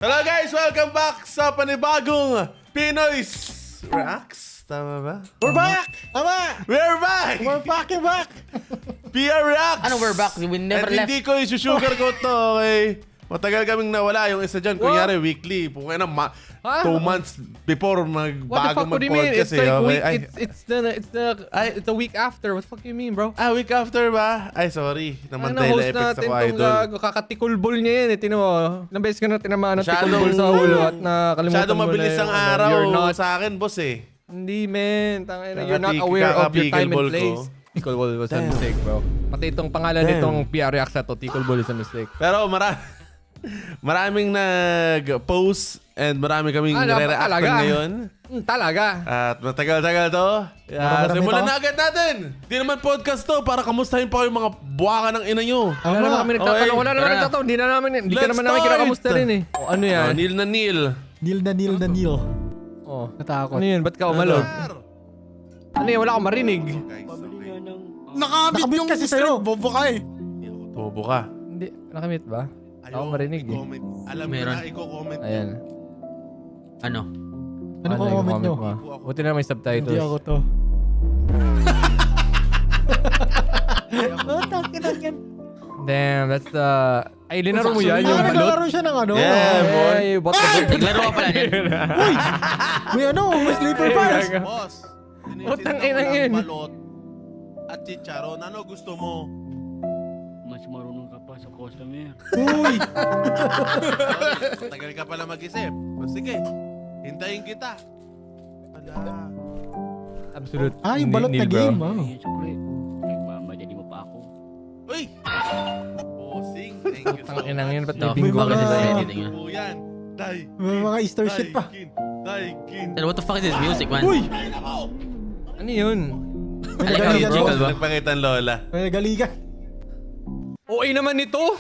Hello guys! Welcome back sa panibagong Pinoy's Reacts. Tama ba? We're back! Tama! We're back! We're fucking back! PR Reacts! Ano, we're back? We never At left. hindi ko isusugarcoat to, okay? Matagal kaming nawala. Yung isa dyan, kunyari, weekly. Kung kaya na, 2 months before What the magbago fuck? What do you mean? mag-podcast It's like okay? week. Ay, It's the week after. What the fuck you mean, bro? week after ba? Ay, sorry. Naman Ano tayo host effects natin ako, tong idol. gago? Kakatikulbol niya yan. Tino mo. Ilang beses ka na tinamaan ng Masyadong- tikulbol sa ulo at nakalimutan Masyadong mo na mabilis yung ang ano. araw You're not. sa akin, boss eh. Hindi, man. Tangina, you're not Kakati- aware of your time and kakapikilbol place. ko. Tikulbol was a Damn. mistake, bro. Pati itong pangalan Damn. nitong PR Reacts na to, Tikulbol is a mistake. Pero maraming nag-post and marami kaming re-react talaga? ngayon. Talaga. At matagal-tagal to. Marami Simulan to. na agad natin. Di naman podcast to para kamustahin pa kayo mga buwaka ng ina nyo. Wala naman kami nagtatanong. Okay, Wala naman tara. nagtatanong. Hindi ka Let's naman namin start. kinakamusta rin eh. O, ano yan? Neil na Neil. Neil. Oh. Natakot. Ano yun? Ba't ka umalog? Ano yun? Wala akong marinig. Nakabit kasi sa'yo. Bobo ka eh. Bobo ka. Hindi. Nakamit ba? Ako marinig eh. i-comment. Alam ko Meron. na, i-comment. Ayan. Ano? Ano ko comment nyo? mo? Buti na may Hindi subtitles. ako to. Damn, that's the... Ay, linaro mo yan? Yung balot? Naglalaro siya ng ano. Yeah, boy. Ay, what the... Naglaro ka pala niyan. May ano, may sleeper pass. Boss, Utang tinitinda ina ko yun. lang balot at chicharon. Ano gusto mo? Mas marunong ka pa sa customer. Uy! Tagal ka pala mag-isip. O, sige, hintayin kita. Wala. Absolute Yung balot na nil, bro. game. Oh. Siyempre, nagmamadali mo pa ako. Uy! Bossing, thank you so Ang inang yun, ba't much. may bingo mga- kasi sa Edit edit? nga. Po yan. Day. May mga Easter shit pa. Daikin. And what the fuck is this music, man? Uy! Ano yun? May Alika, nagaliga Jiggle to. ba? Nagpangitan lola. May nagaliga. OA naman nito!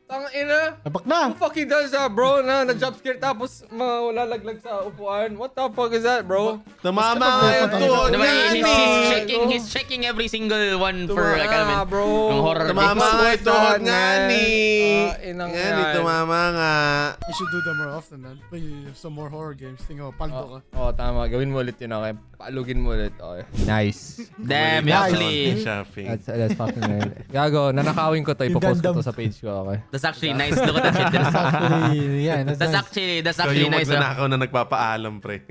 Tangina! Napak na. Who fucking does that, bro? Na-jump scare tapos malalaglag sa upuan. What the fuck is that, bro? Tumama nga yung tuhod Ano ba, nga he's checking every single one for like, alam mo yun, bro. yung horror Tumama mix. nga yung tuhod nga ni. Inang Nga ni, yan. tumama nga. You should do that more often, man. Play some more horror games. Tingnan mo, paldo ka. Oh, tama. Gawin mo ulit yun, okay? Paalugin mo ulit, okay? Nice. Damn, Nice. actually, Shopping. That's fucking right. Gago, nanakawin ko to. Yung Ipopost ko Gundam. to sa page ko, okay? that's actually nice. Look at that shit. That's actually, yeah, That's nice. that's Ikaw actually yung nice. magnanakaw na nagpapaalam, pre.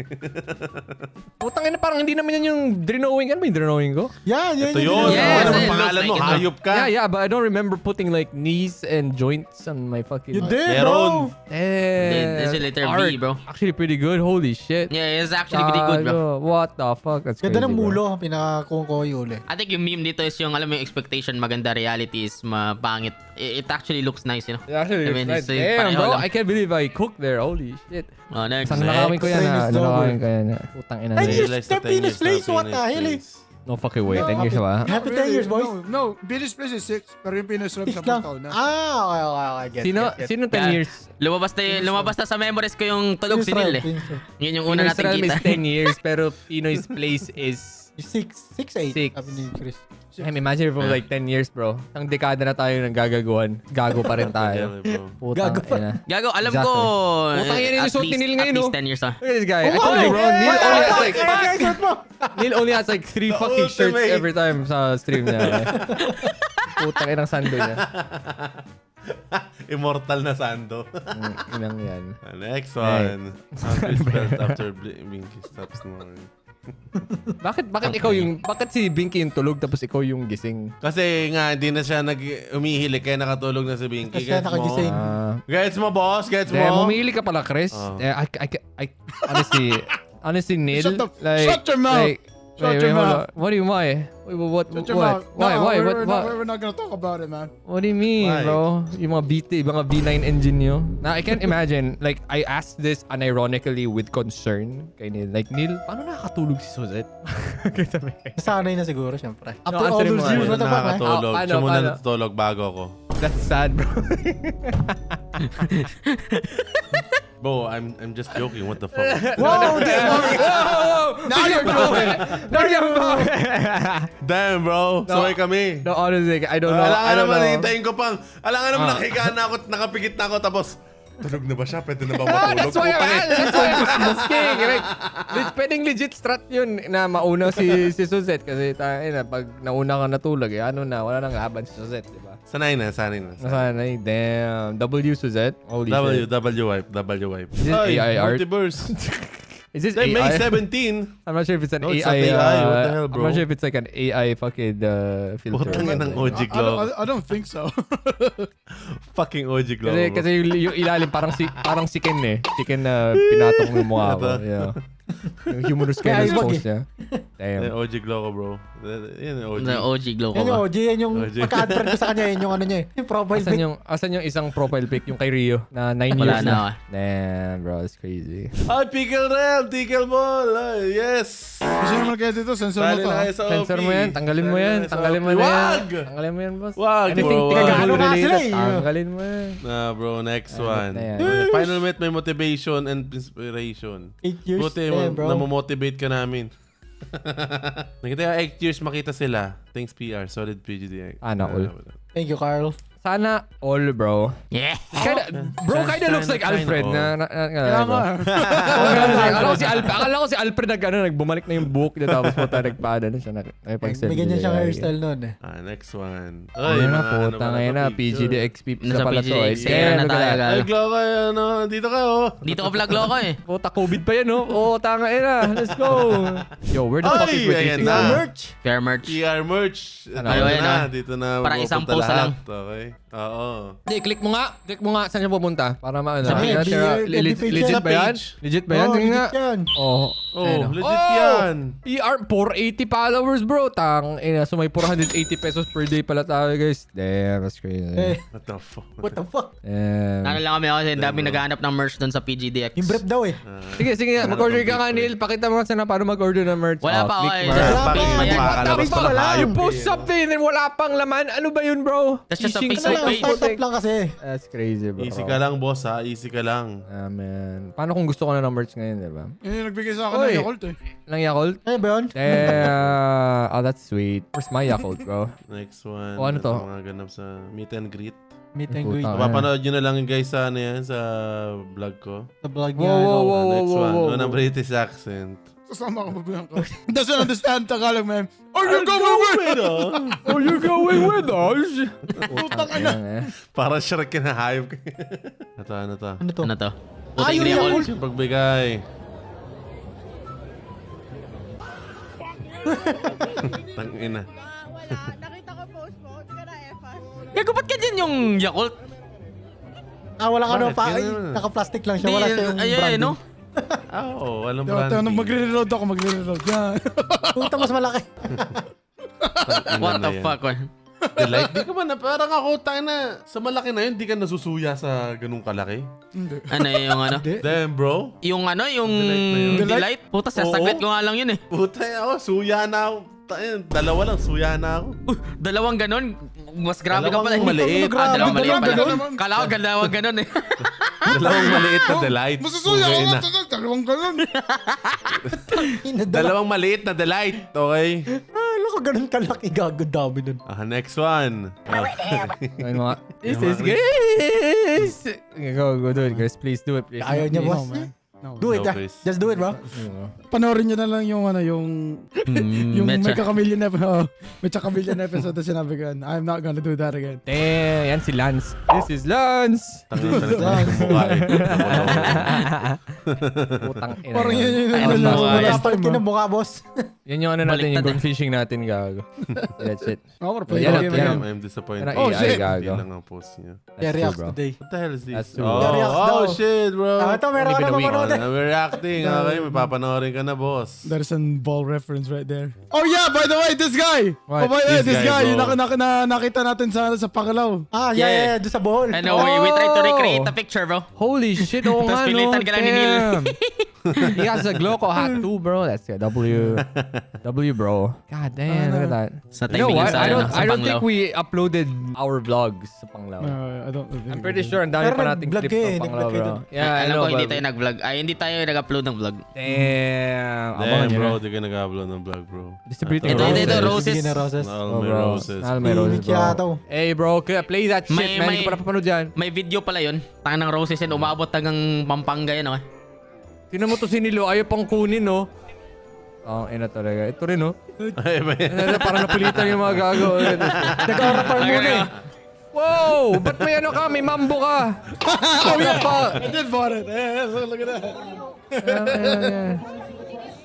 Putang ina, parang hindi naman yan yung drenowing. Ano ba yung drenowing ko? Yan. Ito yun. Yes, Ano it ang pangalan looks mo? like it. Hayop ka. Yeah, but I don't remember putting like knees and joints on my fucking... You did, Meron. bro. Damn. This is letter B, Art. bro. Actually pretty good. Holy shit. Yeah, it's actually pretty good, bro. Gago, what the fuck? That's Ganda crazy, ng bro. mulo. Pinakakuha ko yung uli. I think yung meme dito is yung, alam mo yung expectation, maganda, reality is mapangit. It actually looks nice, you know? It actually I looks mean, nice. it's, Damn, pareho bro. lang. I can't believe I cooked there. Holy shit. Oh, next. Isang nakawin ko yan Famous na. double. Nakawin ko yan. Putang ina. Ay, na yes. yun. Realize Step na 10 in his years place, na, what 10 the hell, years. No fucking way. 10 years na ba? Happy 10 years, boys. No, Village Place is 6, pero yung pinasrap Six sa lang. taon na. Okay. Get, Sino get. sino 10 years? Lumabas na sa memories ko yung tulog si Neil eh. Yun yung una Pinoy's natin realm kita. is 10 years pero Pinoy's place is 6'8". Six. Sabi ni Chris. Damn, imagine if it was like 10 years, bro. Ang dekada na tayo ng gagaguhan. Gago pa rin tayo. Putang Gago pa. ina. Gago, alam Exactly. ko. Putang yan yung suot ni Neil ngayon, At least no? 10 years ah. Look at this guy. I told you, bro. Neil only has like... mo. Neil only has like 3 fucking shirts ultimate. every time sa stream niya. Putang inang sando niya. Immortal na Sando. Inang yan. Next one. After spelled after Binky stops snoring. Bakit ikaw yung... Bakit si Binky yung tulog tapos ikaw yung gising? Kasi nga, hindi na siya umihilig kaya nakatulog na si Binky. Kasi siya nakagising. Gets mo, boss? Gets Damn, mo? umili ka pala, Chris. Oh. I honestly, Neil, Shut the- like, shut your mouth. Like, Shut wait, your hold mouth. on. What do you why? Wait, what? Shut your What? mouth. Why? No, Why? we're What? not gonna talk about it, man. What do you mean, Why? bro? Yung mga mga V9 engine nyo. Now, I can't imagine. Like, I asked this unironically with concern kay Neil. Like, Neil, paano nakakatulog si Suzette? Nasanay na siguro, syempre. After all answerin mo, those years, ano, what the fuck, man? Nakakatulog. Paano, Siya muna paano? natutulog bago ako. That's sad, bro. Bro, I'm just joking. What the fuck? Wow, Now you're joking. Now you're joking. Damn, bro. Saway kami. No, honestly, I don't know. Alam I don't naman, know. hintayin ko pang. Alam naman, nakahigaan na ako, nakapikit na ako, tapos, Tulog na ba siya? Pwede na ba Oh, matulog? that's why Putang ina. that's why I'm asking. Like, pwedeng legit strat yun na mauna si Suzette kasi pag nauna ka natulog, ano na, wala nang laban si Suzette, di ba? Sanay na. Nasanay, damn. W Suzette? Holy shit. W wipe. Is this AI art? Multiverse. Is this May AI? 17. I'm not sure if it's an No, it's AI. not AI. What the hell, I'm bro? not sure if it's like an AI fucking filter. Putang ina ng OG I Glow. don't think so. Fucking OG Glow. Kasi yung ilalim parang si Ken eh. Si Ken na pinatong yung mukha ko. Yeah. Yung humorous Ken Kaya pose ibag niya. Yan, Damn. OG Glow ko, bro. Yan, OG. The OG glow ko Yan yung ba? OG, yan yung OG. pagka-advert ko sa kanya, yan yung ano niya eh. Yung profile pic. Asan yung isang profile pic yung kay Rio na 9 Wala years na. na. Damn, bro, it's crazy. Ay, pickle rail, tickle ball. Ay, yes. Gusto nyo mag-edit ito, sensor mo Sali to. na ah. sa Sensor mo yan, tanggalin mo yan, tanggalin mo na yan. Wag! Tanggalin mo yan, boss. Wag, Anything bro, tinggal wag. Ano nga sila related, eh. tanggalin mo yan. Nah, bro, next Ay, one. na yan. Final Met may motivation and inspiration. 8 years. Buti, Yeah, bro. namomotivate ka namin. Nakita 8 years makita sila. Thanks PR, solid PGDX. Sana all. Thank you, Carl. Sana all, bro. Yeah. Kinda looks like Alfred na. Kaya nga. Akala ko si Alfred nagbumalik na yung book niya tapos po tayo nagpaada na siya. May ganyan siyang hairstyle nun eh. Next one. Ay, na po. ba Ngayon na, to, PGD XP Nasa sa pala to. PGD, Damn, na look tayo, at that. Ay, Glow kayo, ano? Dito ka, oh. Dito ko vlog loko eh. Puta, COVID pa yan, oh. Oo, tanga na. Let's go. Yo, where the fuck is Ay, ayan with na. Merch. Fair merch. PR merch. Ano, Dito ayun, na, ah. dito na. Para mapupunta isang post na lang. lahat. Okay. Oo. Hindi, click mo nga. Click mo nga. Saan siya pupunta? Para maano. Sa page. Legit Sa ba yan? page. Legit ba yan? Oh, Tingnan nga. legit yan. Oh. Oh, Ayun, oh. legit yan. ER, 480 followers, bro. So may 480 pesos per day pala tayo, guys. Damn, that's crazy. Eh, What the fuck? what the fuck? Damn. Ano lang kami ako kasi dami naghahanap ng merch doon sa PGDX. Yung brief daw eh. Sige nga. Mag-order ka nga, Neil. Pakita mo sana paano mag-order ng merch. Wala Oh, pa ako click eh. mo. Sa Wala page pa. pa yan. Makakalabas pa ng hayop. You post something and wala pang laman. Ano ba yun, bro? That's just a Phishing Facebook Ano lang, page. startup lang kasi. That's crazy, bro. Easy ka lang, boss, ha? Easy ka lang. Ah, man. Paano kung gusto ko na ng merch ngayon, di ba? Yun yung nagbigay sa akin Oy. ng Yakult eh. Lang Yakult? Ano ba yun? Oh, that's sweet. Where's my Yakult, bro? Next one. Oh, ano to? Mga ganap sa meet and greet. Meet and Puta. greet. Mapapanood nyo na lang guys sa ano yan, sa vlog ko. Sa vlog Wow, niya. wow, ano. wow. Next one. whoa. Unang British accent. Sasama ka pa ba yan ko? Doesn't understand Tagalog, man. Are you going with? Are you going with us? Putang ina. Para Shrek na hayop. Ito, ano to? Ano to? Ano to? Ah, yun Puting yung Yakult. Yung pagbigay. Tangina. Wala. Nakita ko post mo. Hindi ka na efas. Gago, ba't ganyan yung Yakult? Walang ano Bakit? pa. Ay, Ganun. naka-plastic lang siya. Wala siya yung Ay, branding. no? Oo, walang Ito, branding. magre-reload ako, magre-reload. Yan. Puta, mas malaki. What the fuck, man? Delight? Di ka ba na, parang ako, tayo na, sa malaki na yun, di ka nasusuya sa ganung kalaki. Hindi. Ano yung ano? Hindi. Damn, bro. Yung ano, yung Delight na yun. delight? Puta, sasaglit ko nga lang yun eh. Puta, ako, suya na ako. Tayo, dalawa lang, suya na ako. Dalawang ganon. Mas grabe ka pala. Dalawang maliit. Dalawang maliit Dalawang pala. ganon. Kala ko dalawang ganon eh. Dalawang maliit na delight. Masusuya Pugay ako. na. Dalawang ganun. Dalawang maliit na delight, okay? Ano ko ganun kalaki gago dami nun. Next one. Ayun mga, this is guys! Go do it, guys. Please do it, please. Ayaw niya, boss. No. Do it, No, ah. please. Just do it, bro. Panoorin nyo na lang yung ano, yung Mecha. Mecha Chameleon episode. Mecha Chameleon episode na sinabi ko, I'm not gonna do that again. Damn, yan si Lance. This is Lance! Putang ina. Parang yun yung Ay, ano mas nyo, mukha last Dapat time. kinamukha, boss. Yan yung ano natin, yung Baliktad gun fishing natin, gago. That's it. Oh, para play Yan, the game yan. again. I'm disappointed. Yan ang Oh, AI, shit. Hindi gago. lang ang post niya. That's Yeah, true, reacts bro. today. What the hell is this? That's true. Oh, Reacts oh daw. shit, bro. Ito, meron ka Only been a na week. mapanood eh. We're reacting. Okay, may papanoorin ka na, boss. There's a ball reference right there. Oh yeah, by the way, this guy. What? Oh by the way, This this guy, guy. Yung bro. nakita natin sa Pakalaw. Yeah. Doon sa bohol. Ano, we try to recreate the picture, bro. Holy shit, oo Tapos nga, no? pilitan ka lang ni Neil. Damn. He has a Gloco hat too, bro. That's a W, bro. God damn, look at that. Sa You know timing what? sa, I don't Panglaw. think we uploaded our vlogs sa Panglaw. I don't think I'm pretty sure ang dami Pero pa nating nag-vlog clips kayo, ng Panglaw, nag-vlog kayo bro. dun. Yeah, I Alam know, ko hindi but- tayo nag-vlog. Ay, hindi tayo nag-upload ng vlog. Damn. Abangan Damn, nyo bro. na. Di ka nag-upload ng vlog, bro. Distributing Ito, roses. ito, roses. Sige na, roses. All Oh, my bro. roses. May roses, bro. Yata. Hey, bro. Play that shit, May- man. may- Hindi ko na papanood yan. May video pala yun. Tangan ng roses yan. Umabot hanggang Pampanga yan, okay? Tingnan mo to si Nilo. Ayaw pang kunin, no? Oh, ina talaga. Ito rin, no? Ay, ba yan? Parang napilitan yung mga gago. Nag-aurapar muna eh. Wow! Ba't may ano ka? May mambo ka? What the fuck? I did bought it. Look at that.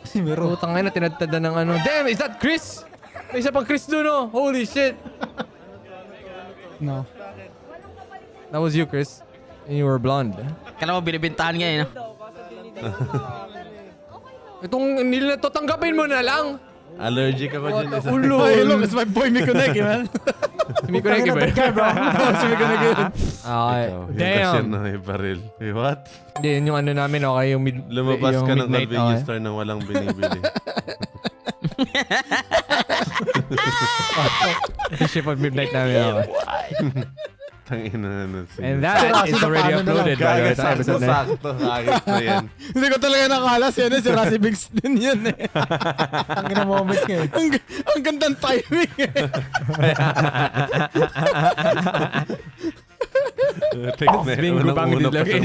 Si Mero. Putang ina, tinadtada ng ano. Damn, is that Chris? May isa pang Chris doon, oh. Holy shit. No. That was you, Chris. And you were blonde. Kala mo binibintahan ngayon, no? Itong nila to, tanggapin mo na lang. Allergic ako dyan. Isa. Ulo. Hey, look, it's my boy Mikoneki, man. Si Miko Neki ba? Si Miko Neki. Okay. Ikaw, yung cashier Damn. na may baril. Hey, what? Hindi, yun yung ano namin, okay? Yung mid... Lumabas yung ka ng midnight, convenience okay? store nang walang binibili. Ship of midnight namin, okay? Tangina na si... And that is already uploaded, by the way, sa episode na yun. Sakto, ayos na yan. Hindi ko talaga nakala si Rassi Biggs din yun eh. Ang gina moment nga eh. Ang gandang timing eh. Bingo bang dislocation.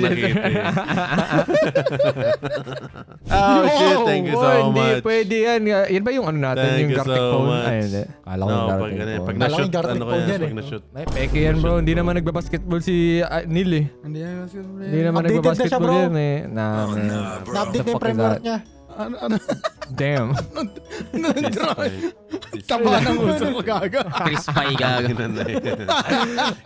Oh shit, thank you so Hindi much. pwede yan. Yan ba yung ano natin? Thank yung you Gartic so phone? much. Ay, hindi. Kala ko No, yung pag, Gartic ano, phone. pag Malaki na-shoot, Gartic ano ko phone yan, yan pag eh. na-shoot. Ay, peke yan bro. Hindi naman nagbabasketball si Neil eh. Hindi Hindi naman Updated na siya, nagbabasketball bro. yan eh. Na-update na yung fuck is framework that? niya. Ano? Damn. Taba ng uso ko gaga. Chris Pie, gago. Ginawa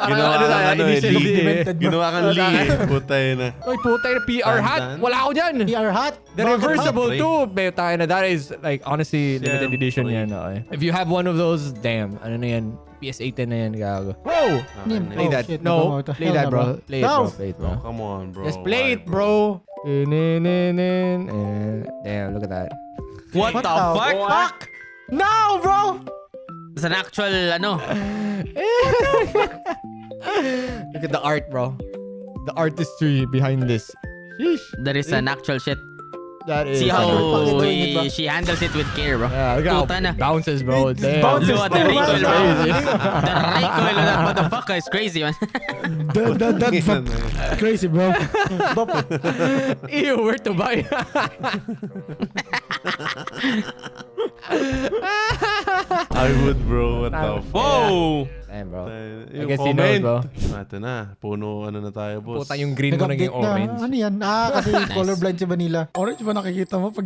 Ano kang na, ano eh, initially Lee. implemented mo. Ginawa kang Lee eh. Putay na. Oy, puta yung PR hat. Dandan. Wala ako dyan. PR hat. The Bucket reversible hat. too. Be, tayo na. That is like honestly limited Siyempre. edition yan. Okay. If you have one of those, damn. Ano na yan? PS8 na yan, gago. Whoa! Play Oh, that. shit, No. nagawa ko. Play Hell that, na, bro. bro. Play it, No. bro. Play it, bro. Oh, come on, bro. Just play Why, it, bro. Damn, look at that. What the fuck? Fuck! No, bro! It's an actual, ano, Look at the art, bro. The artistry behind this. Sheesh. there is an actual shit. That is. See how Fucking doing it, bro. she handles it with care, bro. Yeah, look how Puta na. it bounces, bro. Damn. bounces. Look at the recoil, bro. Crazy. The recoil of that motherfucker is crazy, man. That's crazy, bro. Ew, where to buy? I would, bro. What the fuck? Whoa! Damn, bro. I guess he knows, bro. Ito na. Puno ano na tayo, boss. Puta yung green mo Nag-update naging orange. na. Ano yan? Kasi colorblind si Vanilla. Orange ba nakikita mo pag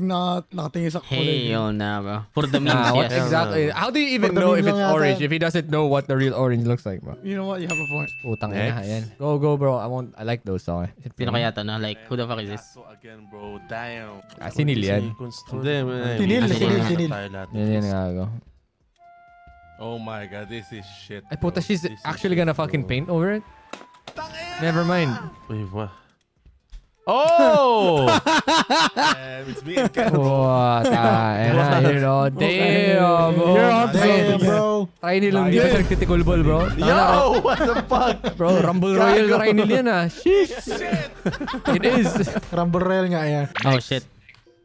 nakatingin sa kulay? Hell na, bro. For the memes, Ah, what yes. exactly? How do you even For the know meme if it's lang yata orange yan. if he doesn't know what the real orange looks like, bro? You know what? You have a point. Putang Next. ina, ayan. Go, bro. I like those, okay? Sino kaya to, no? Like, who the fuck is this? So again, bro. Damn. Ah, si Neil yan. Hindi, man. Si Neil, Ano si Neil, ba si Neil. tayo lahat? Yan nga, go. Oh my god, this is shit. Ay, puta, bro. she's This is actually shit, gonna fucking bro. paint over it? Never mind. Wait, what? Oh! It's me and Ken. Puta, you know. Damn, bro. You're on Damn, bro. Try nilang di pa nagtitikol ball, bro. Yo! What the fuck? Bro, Rumble Royale try nil yan, ah. Sheesh. It is. Rumble Royale nga yan. Oh, shit.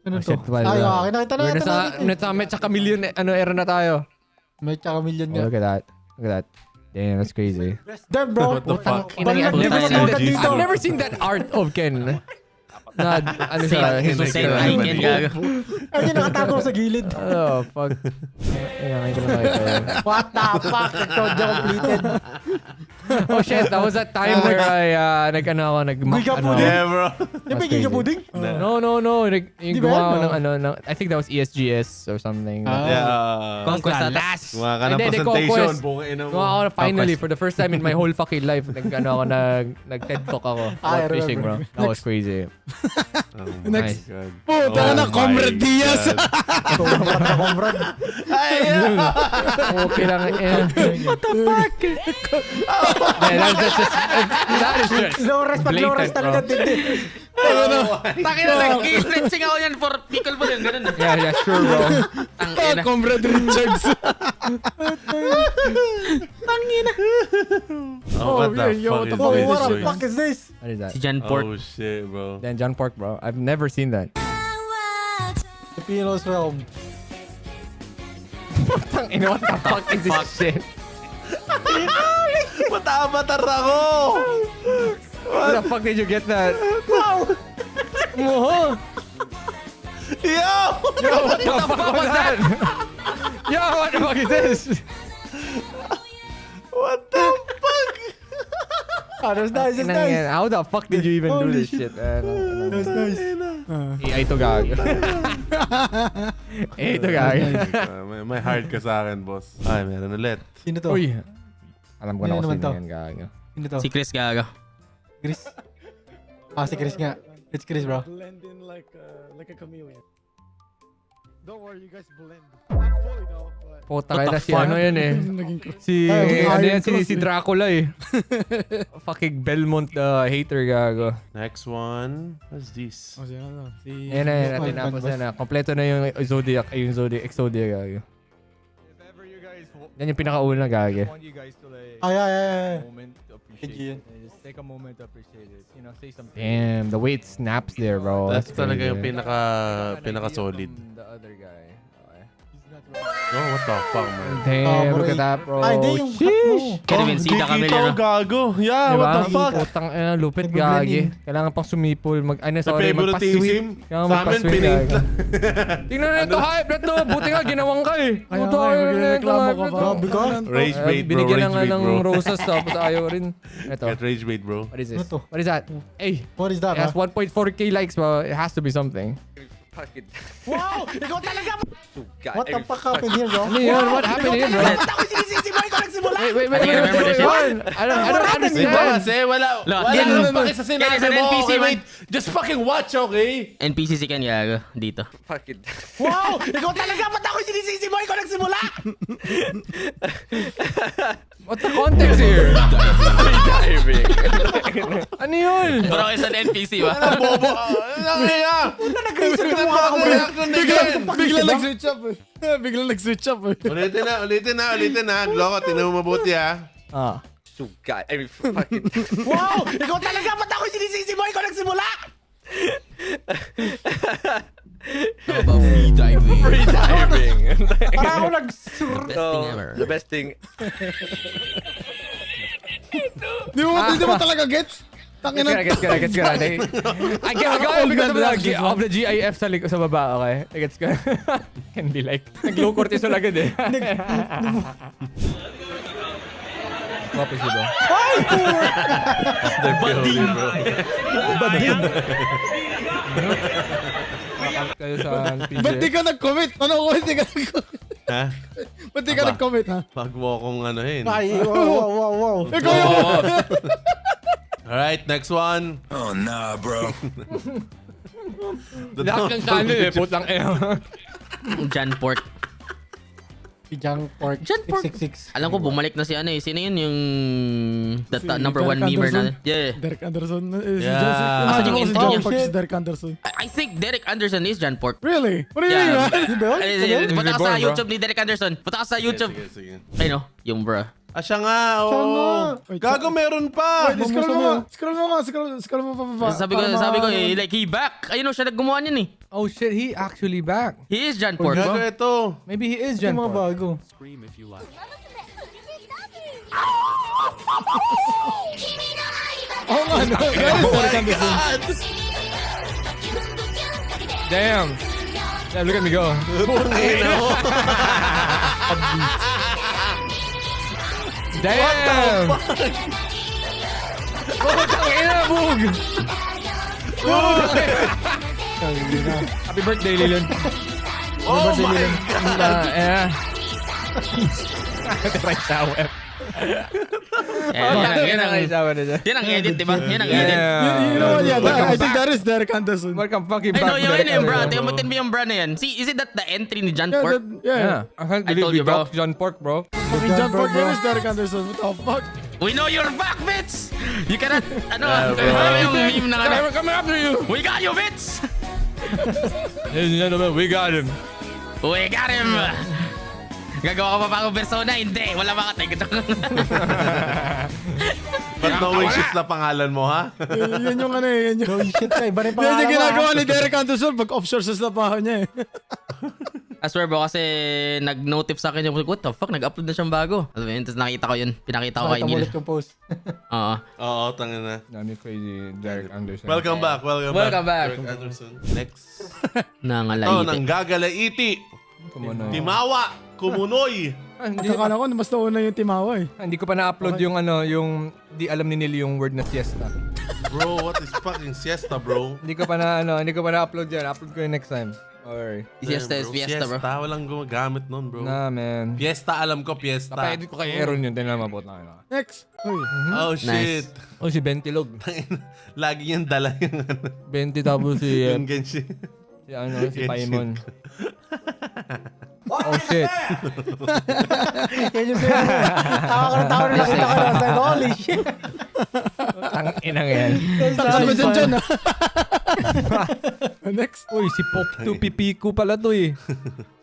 Ano Oh, to? shit, wala. Ay, okay. Nakita na We're natin. nasa Metsa Million, ano, era na tayo. May tsaka million Oh, nga. look at that. Look at that. Damn, that's crazy. Damn, bro. What the fuck? Balik I've never na seen dito. that. dito. I've never seen that art of Ken. Na, ano siya, Same, his same icon, gago. Ay, nakatago sa gilid. Oh, fuck. Ayan, ngayon ko na nakita. What the fuck? Project completed. Oh shit, that was that time where I, nag-mock, Giga ano. pudding. Yeah, bro. Yung may giga pudding? No. Yung Di ba gumawa yan, ng ano, I think that was ESGS or something. Yeah. Conquest ata. Gumawa ka ng Hindi, presentation. Conquest. Buong ina mo. Gumawa ako finally, for the first time in my whole fucking life, nag-TED Talk ako I about fishing, bro. remember. That was crazy. Oh Nice. my God. Puta Oh na, my Comrade Diaz. God. Comrade. Okay lang. What the fuck? That's just, that is just Low res, pag low res blatant, bro. talaga. Hindi. Takin na, nag-stretching ako yan for pickleball yan, ganun. Yeah, sure, bro. Tangina. Comrade Richards. Oh, what the fuck is Oh, this? what the boy? fuck is this? What is that? Si John Pork. Oh shit, bro. Dan John Pork, bro. I've never seen that. Filipinos realm. What the fuck is this shit? Mata-avatar ako! Where the fuck did you get that? Wow! Yo! Yo, what the fuck was that? Yo, what the fuck is this? What the fuck? That's nice, that's Inang nice. yan. How the fuck did you even do Holy this shit, man? That's nice. Ay, ito gago. Ito gago. May hard ka sa akin, boss. Ay, meron ulit. Sino to? Uy. Alam ko na Sino kung naman sino to? yan, gago. Sino to? Si Chris Gaga. Chris? Si Chris nga. It's Chris, bro. Blend in like a chameleon. Don't worry, you guys blend. Not fully though, but... Puta kayo na si ano yan eh. Naging cross. Si, Ay, ano yan, Iron Cross si Dracula eh. Fucking Belmont hater, gago. Next one. What's this? Oh, si ano? Si... Ayan na, natin napos na. Kompleto na yung Zodiac, yung Exodia, gago. Yan yung pinakauna, gago. Yeah. Moment to Thank you. appreciate it. Just take a moment to appreciate it. You know, say something. Damn, the way it snaps there, bro. That's talaga yung crazy. pinaka-solid. The other guy. Okay. Oh, what the fuck, man? Damn, look bro. at that, bro. Ay, hindi yung hat mo. Kaya Vincida kami Kikita yan. ko gago. Yeah, Diba? what the fuck? Putang lupit, Nagbe-blend gagi. in. Kailangan pang sumipol. Sa Sorry, magpa-sweep. favoritism, Kailangan sa amin, magpa-sweep, pinint gagi. Tingnan na ito, hype. Ito, buti nga, ginawang ka eh. Kaya Puto, nga, ayaw na ito, magreklamo hype. ka pa. Grabe ka. Rage bait, bro. Binigyan na Rage nga bait, ng bro. roses, tapos ayaw rin. Ito. Get rage bait, bro. What is this? Ano to? What is that? Hey, What is that, it has bro? 1.4k likes, bro. It has to be something. Wow! Ikaw talaga! What the fuck happened here, bro? Ano yun? What happened here, bro? Wait. I think I remember this one. I don't Di understand. ba kasi wala Ken, nang paki sa Ken sinabi is an mo. NPC, Okay, man. wait. Just fucking watch, okay? NPC si Ken Gaga dito. Wow! Ikaw talaga! Ba't ako sinisisi mo? Ikaw nagsimula! What's the context here? Ano yun? Bro is an NPC ba? Ano, bobo? Ano kaya? Nag-reason ka mga Bakit kamay. reaction ni Ken? Bigla nag-switch up eh. Bigla nag-switch up eh. Ulitin na. Gloko, tinan mo mabuti, ha? Ah. Wow! Ikaw talaga! Ba't ako sinisisi mo? Ikaw nagsimula! Parang ako Best thing ever. The best thing. Di mo talaga gets? Tangin na. Gets ko na. I get because of the GIF sa baba, okay? Gets ko. Can be like, nag-low cortisol agad eh. Wapo siya ba? Bading, bro. Kayo sa PJ. Ba't di ka nag-commit? Ano ko? Di ka nag-commit? Ha? Ba't di ka Aba. nag-commit, ha? Wag mo akong anuhin. Ay, wow. Ikaw yun! Alright, next one. Lahat ng channel eh, putang ina. John Pork. Si John Pork. John Pork. 666. Alam ko bumalik na si ano eh. Sino yun yung Si number one Derek memer Anderson. na? Yeah. Derek Anderson. Yeah. Asan yung Si intro John niya? Park, si Shit. Derek Anderson. I think Derek Anderson is John Pork. Really? What do you mean, Yeah. man? Di ba? Punta ka sa Reborn, bro. YouTube ni Derek Anderson. Punta ka sa YouTube. Sige. Ay no, yung bro. Siya nga, Siya nga. oo. Gago, meron pa. Wait, scroll mo pa baba. Sabi ko eh, like he back. Ayun o, siya naggumawa niyan eh. Oh shit, he actually back. He is John Pork, Gago, bro. ito. Maybe he is Yung John mga Pork. bago. Oo nga, no? That is Derek Anderson. Damn. Damn, look at me go. Damn. Putang ina, bug. Happy birthday, Lilin. Oh my God. Yeah. Right shower. Yan ang shower na yan ang edit, di ba? Yan ang edit. You know what? Yeah, Welcome I think back. that is Derek Anderson. Welcome fucking Ay back. no, yung Derek yun yung bro. Anderson, Tingnan mo din mo yung bro na yan. See, is it that the entry ni John Yeah, Pork? yeah. Yeah. I can't I believe told we you, bro. dropped John Pork, bro. Fucking John Park, that is Derek Anderson. What the fuck? We know you're back, bitch! You cannot, ano, bro. yung meme na ano. We're coming after you! We got you, bitch! Ladies and gentlemen, we got him. We got him! Gagawa ka pa bagong persona? Hindi, wala mga tag. Ba't no wishes na pangalan mo, ha? Yan yung ano eh. Yan yung, Oh shit ka, iba rin yan pangalan yung mo, ginagawa ah. ni Derek Anderson pag offshore sa slapahan niya eh. I swear bro, kasi nag-notif sa akin yung, what the fuck, nag-upload na siyang bago. Alam mo yun, tapos nakita ko yun. Pinakita ko kay Nakita mo Neil. ulit yung post. Oo. Oo, tangin na. No, I'm crazy Derek Anderson. Welcome back, welcome back. Derek Anderson. Next. Nangalaiti. Nanggagalaiti. Come on, Timawa. Kumunoy. Hindi, Akala ko mas nauna yung Timawa eh. hindi ko pa na-upload yung ano, yung di alam ni Neil yung word na siesta. Bro, what is fucking siesta, bro? Hindi ko pa na-upload yan. Upload ko yung next time. Alright. Fiesta is Bro, fiesta, bro. Walang gumagamit nun, bro. Nah, man. Fiesta, alam ko, fiesta. Napa-edit ko kay Aaron yun. Tingnan mo, mabot na kayo. Next. Uy. Oh, shit. Oh, si Bentilog. Lagi niyang dala yung ano. 20 tapos si, Yung Genshin. si Paimon. Oh, shit. Yan yung sila. Tawa na nakita ko na. Sabi, holy shit. Ang inang yan. Takal mo dyan dyan ah. Next. Uy, si Pop 2 Pipico pala to eh.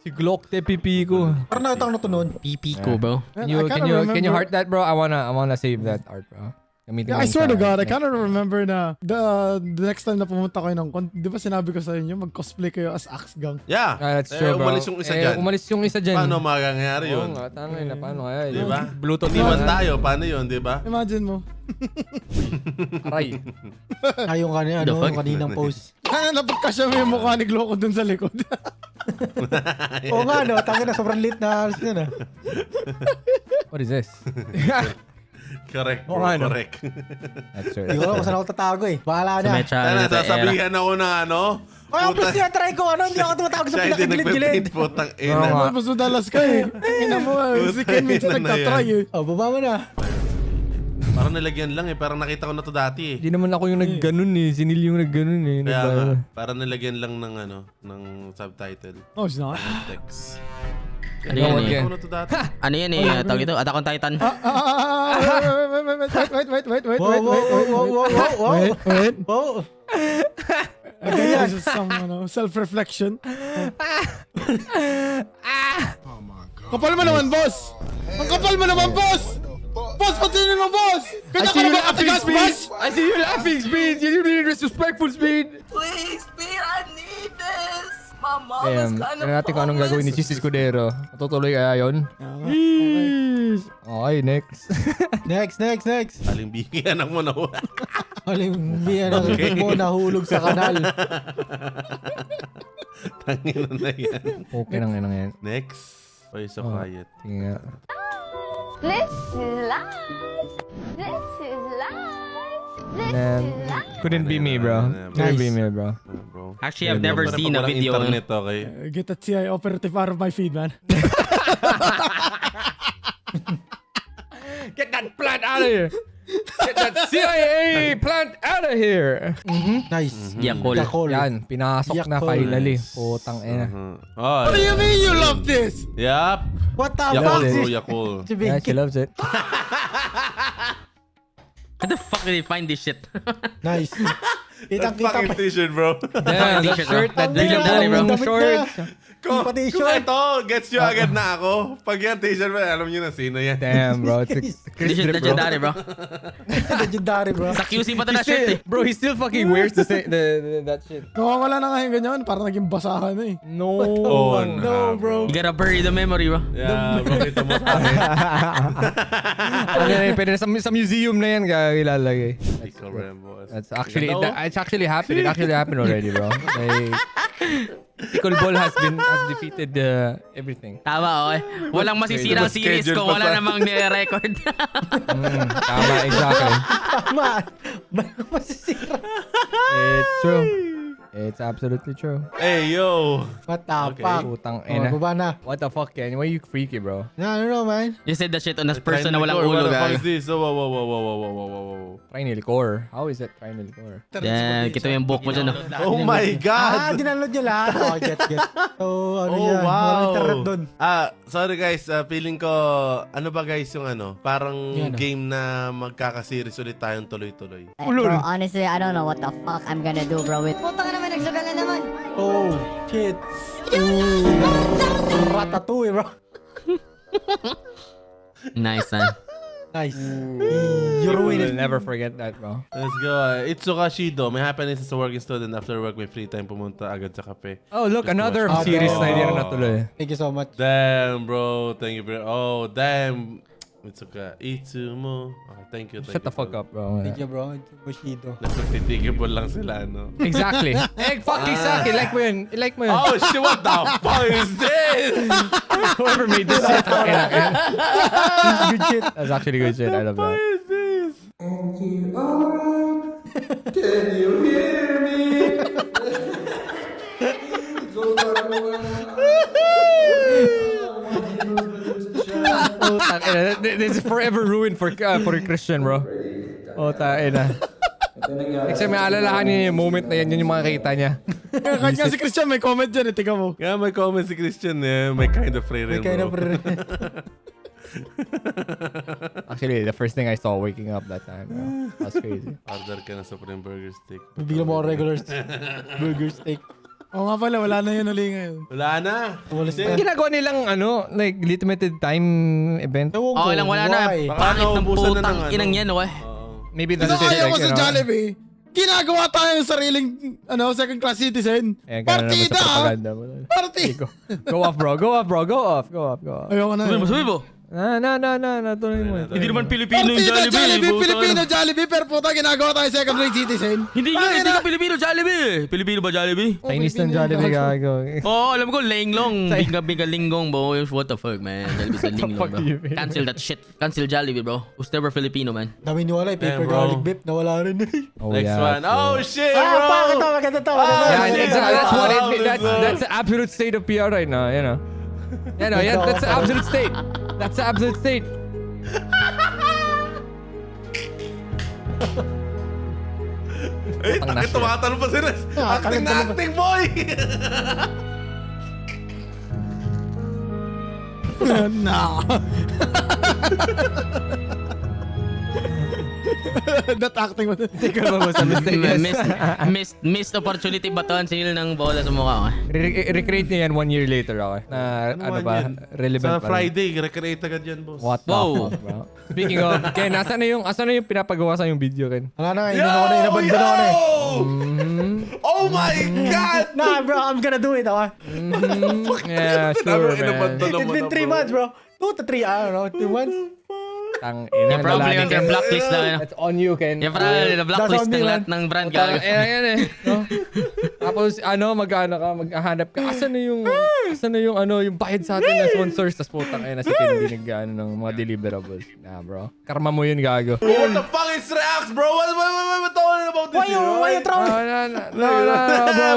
Si Glock te Pipico. Parang nakita ko na to noon. PP ko, bro. Can you heart that, bro? I wanna save that art, bro. Yeah, I swear to God, I kind of remember na the next time na pumunta kayo ng di ba sinabi ko sa inyo mag-cosplay kayo as Axe Gang? Yeah. That's true, bro. Umalis yung isa dyan. Umalis yung isa dyan. Paano mangyayari Oo yun? nga, tangay na. Paano kaya? Di ba? Bluetooth Iwan na. tayo. Paano yun, di ba? Imagine mo. Aray. Yung kanina, The ano, fuck? yung kaninang post. Kaya napagkasya mo yung mukha ni Gloco dun sa likod. Oo nga, no. Tangin na, sobrang lit na halos yun, ah. What is this? Correct, bro. Oo nga, no? Correct. That's Hindi ko right. alam kung saan ako tatago eh. Bahala Sa na. Mecha, Kaya ano to, era. nasasabihan ako ng ano. Ay, please nga, try ko. Ano, hindi ako tumatawag sa Siya hindi pinakagilid-gilid. nagpe-paint, putang Oo ina. nga. Mas madalas ka eh. Ina mo si Ken minsan Puta na nagtatry eh. Oh, baba mo na. Parang nilagyan lang eh. Parang nakita ko na to dati eh. Hindi naman ako yung nagganon eh. Si Neil yung nagganon eh. Kaya nga, parang nilagyan lang ng ano, ng subtitle. No, it's not. Text. Ano yan Wag eh? yan. Ako na to dati. Ano yan eh? Tawag ito? Attack on Titan. Wait. Wait. Wow. Again, this is some self-reflection. Kapal mo naman, boss! Ang kapal mo naman, boss! Boss, pansinin mo, boss! Kanya ka na ba katigas, boss? I see you laughing, Speed! You really disrespectful, Speed! Please, Speed, I need this. My mom Damn, is kind of tignan natin kung anong gagawin ni Chis Escudero. Matutuloy kaya yun? Okay, next. Next. Aling bigyan mo na wala. Aling biyan mo nahulog sa kanal. Tangin na yan. Okay lang yan. Next. Oy, so quiet. Sige nga. This is life. This is life. This Man, is life. couldn't be me, bro. Couldn't be me, bro. Bro. Actually, I've never seen a video. Internet, okay? Get that CI operative out of my feed, man. Get that plant out of here! Get that CIA plant out of here! Nice. Yakol. Yakol. Yan, pinasok na Yakol. finally. Putang ina. Oh, What do you mean you love this? Yup. What the Yakul, fuck? bro, Yakul. Si Yeah, Vicky. she loves it. How the fuck did they find this shit? Nice. That Kitang-kita fucking pa. t-shirt, bro. Damn, that t-shirt, bro. shirt, that Ang ganda, billabong damit short. na. Kung Pati kung short. ito, gets nyo agad na ako. Pag yan t-shirt, alam nyo na sino yan. Damn, bro. It's a Chris This is Drip, bro. legendary, bro. Legendary, bro. Sa QC pa to na He shirt eh. still, bro, he still fucking wears that shit. Nawawala na nga yung ganyan, parang naging basahan na eh. No. Oh, No, bro. You gotta bury the memory, bro. Yeah, bakit mo sa akin? Pwede na sa museum na yan ilalagay. Ikaw, Rembo. That's actually, Ganda, oh. it's actually happened. It actually happened already, bro. Like, Pickleball has defeated everything. Tama, okay. Walang masisirang May series schedule kung pa wala sa- namang nire-record. Tama, exactly. Tama. Masisira. It's true. It's absolutely true. Hey, yo. What the Okay. fuck? Putang Oh, ina. baba na. What the fuck, Ken? Why you freaky, bro? I don't know, man. You said that shit on a person na What walang ulo, the fuck is gago. this? Oh, whoa. Trinil core. How is it Trinil core? Yan, kita mo yung book mo dyan. Oh my God. Dinaload niya lahat. Oh, get. So, ano Oh, yan? wow. Walang internet dun. Sorry guys, feeling ko, ano ba guys yung ano, parang game na magkakaseries ulit tayong tuloy-tuloy. Bro, honestly, I don't know what the fuck I'm gonna do, bro. Puta ka naman, nagsugal na naman. Oh, shit. Ratatouille, bro. Nice, man. Nice. You You ruined will it. never forget that, bro. Let's go. Itsuka Shido, may happiness as a working student. After work, may free time pumunta agad sa kape. Oh, look, Just another watch. series na hindi Oh. na natuloy. Thank you so much. Damn, bro. Thank you, bro. Oh, damn. Itsuka. Itsumo. Okay, thank you. Shut the fuck up, bro. Thank you, bro. Bushido. Nagtitigibol lang sila, no? Exactly. Fuck Isaac. I-like mo yun. I-like mo yun. Oh, shit. What the fuck is this? Whoever made this shit. This is good shit. That's actually good shit. I love What that. is this? Oh, tangina. This is forever ruined for Christian, bro. Oh, tangina. Kasi may alalahan niya yung moment na yan. Yun yung makikita niya. Kahit nga si Christian may comment dyan, tingnan mo. Kaya may comment si Christian, may kind of free rin, May kind of bro. Actually, the first thing I saw waking up that time, bro. That's crazy. Order ka na Supreme Burger Steak. Bibigyan mo ako regular burger steak. Oo nga pala, wala na yun uli ngayon. Wala na. Walis Yung na. ginagawa nilang, like, limited time event. Ewan ko, Okay lang, wala na. why? Baka Pangit ng naubusan na putang ng ano. inang yan, okay? Maybe Ito that's it. ayaw ko Like, sa Jollibee. Ginagawa tayo ng sariling second class citizen. Partida ah! Partida! Go off, bro. Go off, bro. Go off. Go off. Go off. Ayaw ko na. Sabi mo. No. Tuloy mo. Hindi naman Pilipino yung Partida Jollibee. Jollibee, puta Filipino ka. Jollibee, pero puta ginagawa tayo second rate citizen. Hindi ka Pilipino Jollibee. Pilipino ba Jollibee? Chinese ng Jollibee gago. Oo, alam ko, linglong. Biga linggong, bro. What the fuck, man? Jollibee's a linglong, fuck bro. do you mean? Cancel that shit. Cancel Jollibee, bro. Who's never Filipino, man? Dami niwala, Damn, paper bro. garlic beef, nawala rin. Oh, Next yeah, one. true. Oh, shit, Ah, bro. bakit maganda to? Yeah, exactly. That's what Oh, that's the absolute state of PR right now, you know. Yeah, that's the absolute state. That's the absolute state. Eh, takit tumatalon pa sila. Acting na acting, boy. Na. That acting mo. Tingnan mo sa mistake. Missed opportunity ba to? Ang sinil ng bola sa mukha, okay? Recreate niya yan 1 year later, okay? Na ano man ba? yan? Relevant Sa pa rin. Friday, recreate agad yan, boss. What the Wow. fuck, bro? Speaking of, Ken, asan na yung pinapagawa sa yung video, Ken? Wala na nga, inabandon ako na, inabandon ako na eh. Oh my God! Nah, bro, I'm gonna do it, okay? Yeah, sure, man. It's been 3 months, bro. 2 to 3, I don't know, 2 months. Tang You're ina, probably lalaki, on their Ken. blacklist na. That's on you, Ken. You're probably the blacklist That's on me, ng lahat man. ng brand, Tang gago. ina yan eh. No? Tapos maghanap ka. Asan na yung bayad sa atin na sponsors? Tapos putang ina si Ken hindi nag-ano ng mga deliverables. Nah, bro. Karma mo yun, gago. What the fuck is Reacts, bro? What talking about this? Why you throwing? No,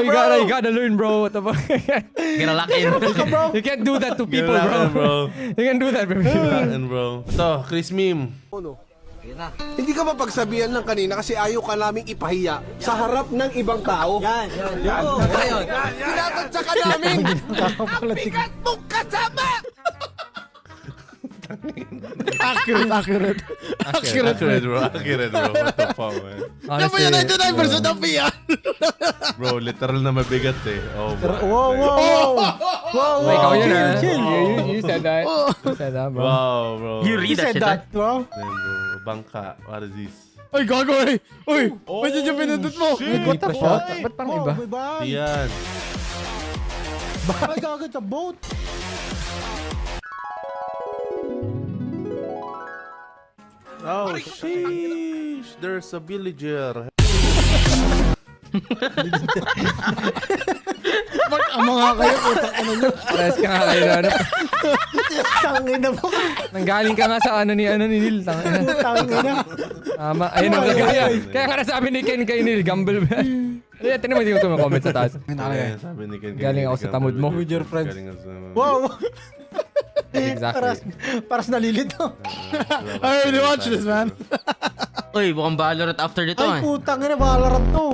bro. You gotta learn, bro. What the fuck? Get a lock in. You can't do that to people, bro. You can't do that, bro. And bro. Ito, Chris Meme. Hindi ka mapagsabihan lang kanina kasi ayaw ka naming ipahiya sa harap ng ibang tao. Yan. Pinatadsa ka namin. Bigat mong kasama! Accurate. Bro. What the fuck, man? Yan ba yung 99% ng PIA? Bro, literal na mabigat eh. Oh my Wow, wow, wow. Wait, ikaw yun, ah. Chill. You said that. You said that, bro. Wow, bro. You You read that said shit, that, huh? bro. Damn, bro. Bangka. What is this? Uy, gago eh. Uy, ba't yun yung pinundot mo? What the fuck? Ba't parang iba? May bahay. Yan. Bahay ka agad sa boat. Oh, sheesh. There's a villager. Ang mga kayo, puta ka na nyo. Pares ka nga kayo na ano. Tangin na mo. Nanggaling ka nga sa ano ni Neil. Tangina. Tangin na. Tama. Ayun ang kaya nga nasabi ni Ken kay Neil. Gamble ba? Yeah, tinan mo yung comment sa taas. Ayan, sabi ni Ken, Galing ako sa tamod mo. With your friends. Galing ako sa... Wow! Exactly. Paras nalilito. I really watch this, man. Uy, bukhang Valorant after nito Ay, eh. putang ina, Valorant to.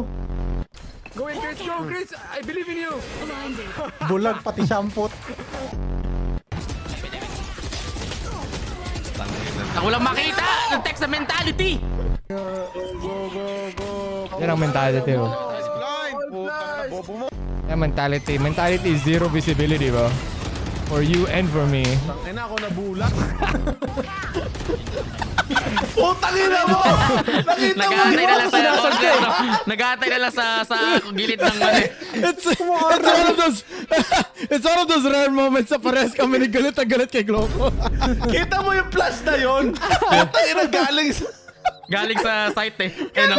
Go in, Chris! Go, Chris! I believe in you! Bulag pati shampoo. Ako lang makita ng text na mentality. Yan ang mentality, bro. Yan mentality. Mentality is zero visibility, bro. For you and for me. Tangin na ako nabulak. Putang ina mo! Nakita mo Nag-aantay na lang sa yun! Nag-aantay na lang sa gilid ng ano. It's one of those rare moments sa pares kami ni galit na galit kay Gloco. Kita mo yung flash na yun? Putang ina galing sa... Galing sa site eh. Ayun,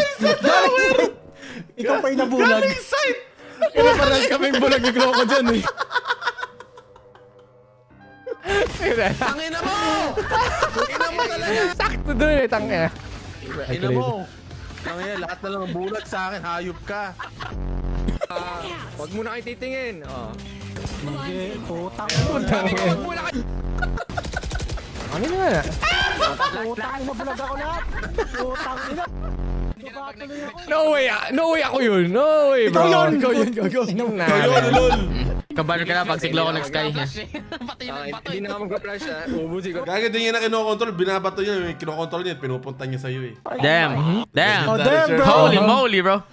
Ikaw pa yung nabulag. Galing site! Kaya pares kaming bulag ni Gloco dyan eh. Tangina mo! Tangina mo talaga! Sakto doon eh, tangina. Tangina mo! Tangina, lahat na lang ang bulag sa akin. Hayop ka. Huwag muna kayo titingin. Oh. Sige, putang. Ano na? Putang ina, bulag ako lahat. Putang ina. No way ako yun. No way, bro. Ikaw yun. Ayun, lol! Kabalo ka na pag siglo ko nag-sky. Hindi na ako mag-flash ha. Ubusin ko. Kaya din niya na kinokontrol. Binabato niya. Kinokontrol niya. Pinupunta niya sa'yo eh. Damn. Damn. Oh, damn, bro. Holy moly, bro.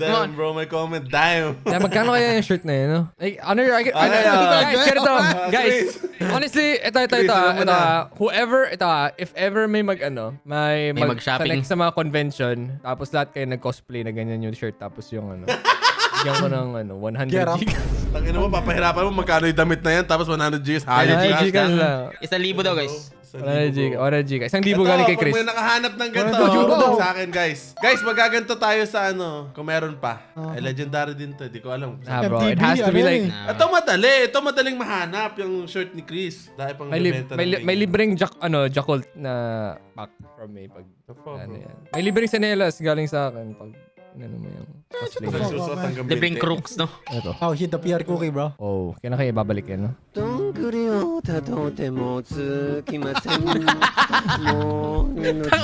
Damn, bro. May comment. Damn. Yeah, magkano kaya yung shirt na yun, no? Like, guys, ganito. Guys, honestly, ito. Whoever, if ever may may mag-shopping. sa mga convention, tapos lahat kayo nag-cosplay na ganyan yung shirt, tapos yung bigyan ko ng 100 Get up. gigas. Tangina mo, papahirapan mo. Magkano yung damit na yan. Tapos 100 Gs. 100 Hayop gigas ka. lang. 1,000 daw, guys. 100 gigas. 1,000 Ito, galing kay Chris. pag may nakahanap ng ganito, sa akin, guys. Guys, magaganto tayo sa kung meron pa. Ay, legendary din to. Di ko alam. Bro, it has to be like... Ito madali. Ito madaling mahanap. Yung shirt ni Chris. Dahil pang May libreng Jackalt na pack from me. Pag, yan. May libreng senelas galing sa akin. Pag mo yung cosplay. Nagsusot hanggang Libreng 20. crooks, no? Ito. Oh shit, the PR cookie, bro. Oh, kaya na kayo babalik yan, no? Takot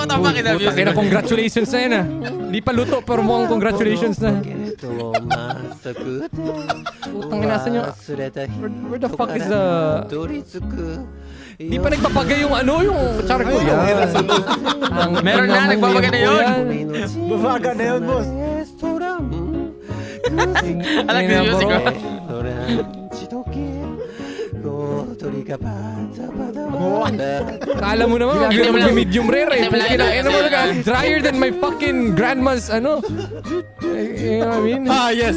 ako bakit na music. Kaya na congratulations na yan, ah. Hindi pa luto, pero mukhang congratulations na. Putang inasan yung... Where the fuck is the... Di pa nagpapagay yung yung charcoal yan. Meron na, nagbabaga na yun. Babaga na yun, boss. I like this music, bro. Kala mo naman, medium rare eh. Kinain naman ka, drier than my fucking grandma's You know what I mean? Yes.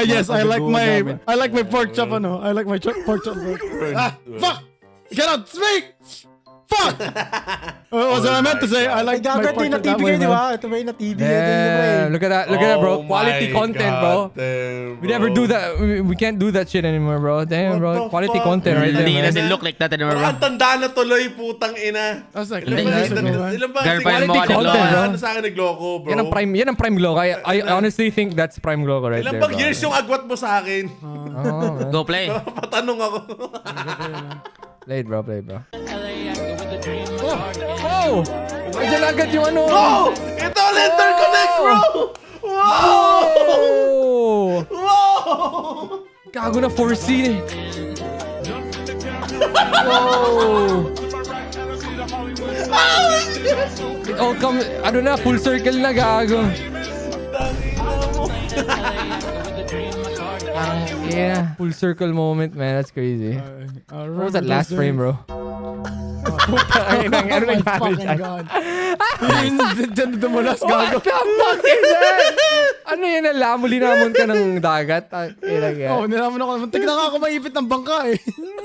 Yes, I like my pork chop, I like my pork chop, bro. Fuck! Get out! Speak! Fuck! What was I meant to say? I like my Gagat pork din na chop that TV way, kayo, di man. ba? Ito ba yung na TV? Yeah, look at that, bro. Quality my content, bro. God, damn, We never do that. We can't do that shit anymore, bro. Damn, What bro. the Quality fuck? content right there, Hindi man. doesn't look like that anymore, bro. Ang tanda na tuloy, putang ina. I was like, Hindi, years ago, man. Ilan ba? Girlfriend mo, Quality content, bro. Ano sa akin nagloko, bro? Yan ang prime glow. I honestly think that's prime glow right Ilan there, bang bro. years yung agwat mo sa akin? Oh, man. Go play. Patanong ako. Play it, bro. Oh! Diyan agad yung Oh! Ito ulit, interconnect, bro! Wow! Oh! Wow! Gago na 4C eh. Wow! It all comes, full circle na gago. Yeah, full circle moment, man. That's crazy. What was that last frame, bro? Ano nangyari dyan? Diyan dumulas, gago. What the fuck is that? Ano yan? Linamon ka ng dagat? Oh, nilaman ako. Muntik na nga ako maipit ng bangka eh.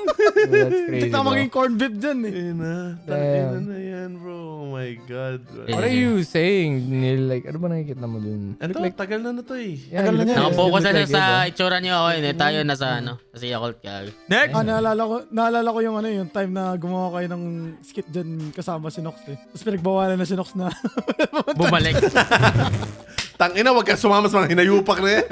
That's crazy, Tignan bro. maging corned beef dyan eh. Tangina na yan, bro. Oh my God. What are you saying, Neil? Like, ano ba nakikita mo dun? Ito, tagal na to eh. Yeah, you look like- Nakapokus you na look sa like itsura niyo. Okay, tayo nasa sa Yakult kag. Next! Naalala ko yung yung time na gumawa kayo ng skit dyan kasama si Nox eh. Tapos pinagbawalan na si Nox na Bumalik. Tangina, wag ka sumama sa mga hinayupak na yan.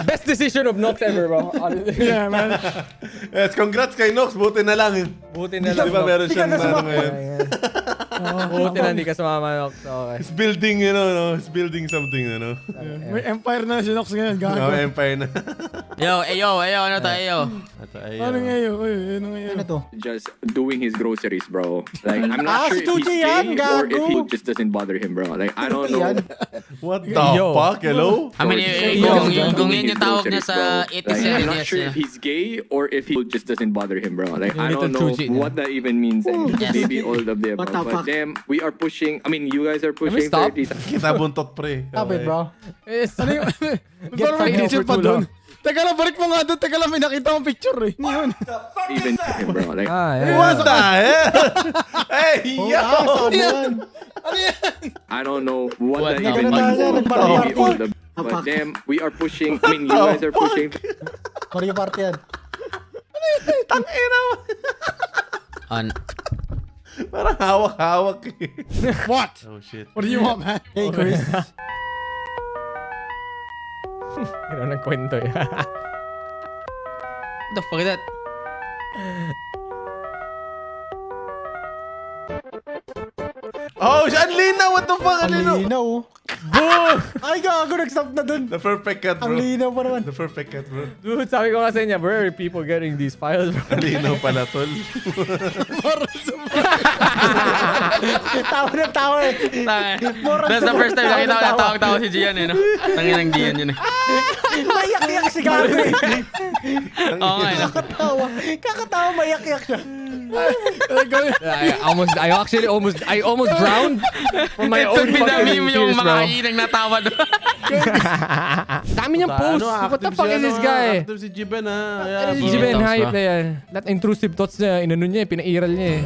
Best decision of Nox ever, bro. yeah, man. Yes, congrats kay Nox. Buti na lang. Buti na lang. Di ba meron siyang Di ka na ano sumama. ngayon? Buti na hindi ka sumama, Nox. Okay. He's building, you know, no? He's building something, you know? May empire na si Nox ngayon. No, Gago. empire na. Ayo, ano to, ayo? Ito, ay, Ano ngayon? Ano ngayon? Ano to? Just doing his groceries, bro. Like, I'm Ah, not si sure if Tuji he's yan, gay or if he gago. just doesn't bother him, bro. Like, I don't know. What the Yo. fuck? Hello? I mean, kung yun yung tawag niya sa Like, I'm 87 not years sure niya. if he's gay or if he just doesn't bother him, bro. Like, I Little don't know Tuji, what that even means. And Yes. maybe all of the What above. the But fuck? damn, we are pushing. I mean, you guys are pushing stop? 30. Kita buntot, pre. Stop it, bro. Ano yung... Get Parang may fucking picture over pa too doon. long. Teka lang, balik mo nga doon. Teka lang, may nakita akong picture eh. Ano yun? Even him, bro. Like, Yeah. What the hell? Hey, yo! Saan yan? I don't know what that What even the means. fuck? Maybe all of the. But damn, we are pushing. I mean, you guys are pushing. Mario Party yan. Tangina mo. Parang hawak-hawak eh. What? Oh, shit. What do you want, man? Hey, Chris. Gano'n ang kwento eh. What the fuck is that? Oh, ang linaw! What the fuck? Ang Ang linaw! linaw. Boom! Ay, gago, nag-stop na dun. The perfect cut, Ang bro. linaw pa naman. The perfect cut, bro. Dude, sabi ko kasi niya, where are people getting these files, bro? Ang linaw pala, tol. Tawa na tawa eh. That's the first time nakita ko na tawag-tawag si Gian eh, no? Tanginang Gian yun eh. Mayak-yak si gago eh. Oo nga, no? Kakatawa, mayak-yak siya. I almost drowned from my own Took me the fucking meme yung tears, mga bro. inang natawa doon. Dami niyang post. What the fuck is this guy? Active si Jiben, ha? Ano si bro. Jiben, Thoughts, hype bro. na yan. Lahat intrusive thoughts niya, inano niya, pinairal niya eh.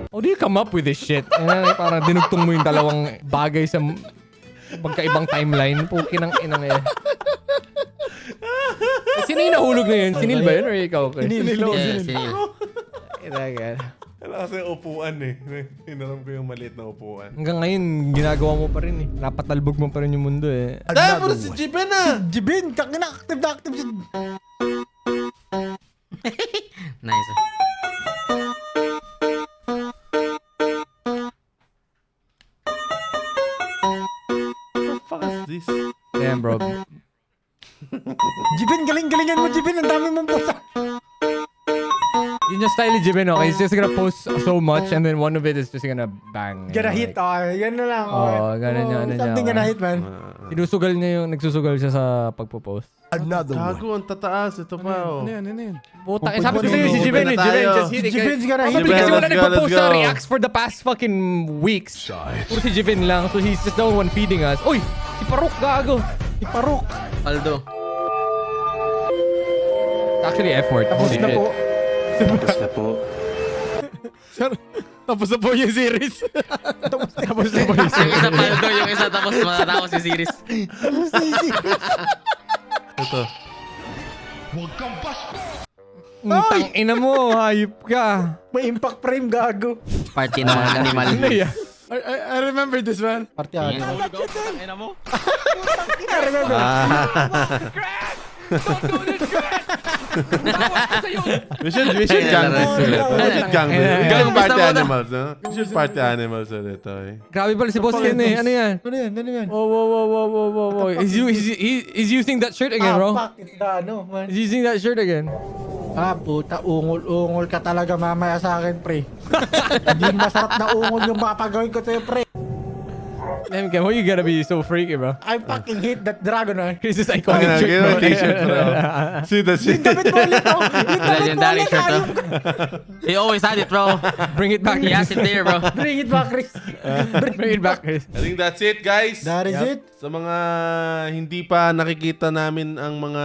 How do you come up with this shit? Parang dinugtong mo yung dalawang bagay sa magkaibang timeline. Pukin ng inang eh. Sino yung nahulog na yun? Si Neil ba yun or ikaw? Yeah, sinil. Wala kasi upuan eh. Hinaram ko yung maliit na upuan. Hanggang ngayon, ginagawa mo pa rin eh. Napatalbog mo pa rin yung mundo eh. Dahil puro si Jiben, ha? Jibin, kakina, active na active siya. Nice. What the fuck is this? Damn bro. Jibin, galing-galingan mo, Jibin. Ang dami mong post. Yun yung style ni Jiben, okay? He's just gonna post so much and then one of it is just gonna bang. Gonna hit, yan na lang. Oo, ganun yung ano niya. Something gonna hit, man. Sinusugal niya yung, nagsusugal siya sa pagpo-post. Gago, ang tataas. Ito pa, oh. Ano yan? Puta, sabi ko sa'yo si Jiben eh. Open na Jiben, tayo. just hit it. Jibin's gonna hit. Probably kasi Jiben, wala let's go, nagpo-post let's sa go. reacts for the past fucking weeks. Puro si Jiben lang. So he's just the one feeding us. Uy! Si Parok, gago. Si Parok. Aldo. Actually, effort. Tapos Holy na shit. po. Tapos na po yung series. Tapos na ba yung Yung isa Paldo, yung isa tapos matatapos si series. Tapos na easy. Ito. Tang ina mo, hayop ka. May impact frame, gago. Party ng mga animal. Ano yan? I remember this, man. Party animal. Ina mo? I remember. We should gang this ulit. We should gang this. Gang party animals, no? We should party animals ulit, okay? Grabe pala si Boss Ken eh. Ano yan? Ano yan? Ano yan? Whoa. He's using that shirt again, bro. Fuck, it's the ano, man. He's using that shirt again. Puta, ungol ka talaga mamaya sa akin, pre. Hindi masarap na ungol yung papagawin ko sa'yo, pre. Why you gotta be so freaky, bro? I fucking hate that dragon, ah. Chris is Ang iconic ina, shirt, ganyan bro. yung t-shirt, bro. See the shit. Damit mo ulit, oh. Yung damit mo Legendary ulit, shirt, ayun. He always had it, bro. Bring it back, He has it there, bro. Bring it back, Chris. Bring it back, Chris. I think that's it, guys. That is it. Sa mga hindi pa nakikita namin ang mga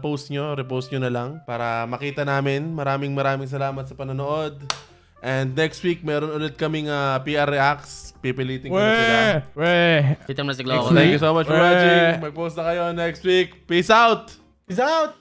post nyo, repost nyo na lang para makita namin. Maraming salamat sa panonood. And next week, meron ulit kaming PR Reacts. Pipilitin ko na sila. Kita mo na si Glow. Thank you so much for watching. Mag-post na kayo next week. Peace out! Peace out.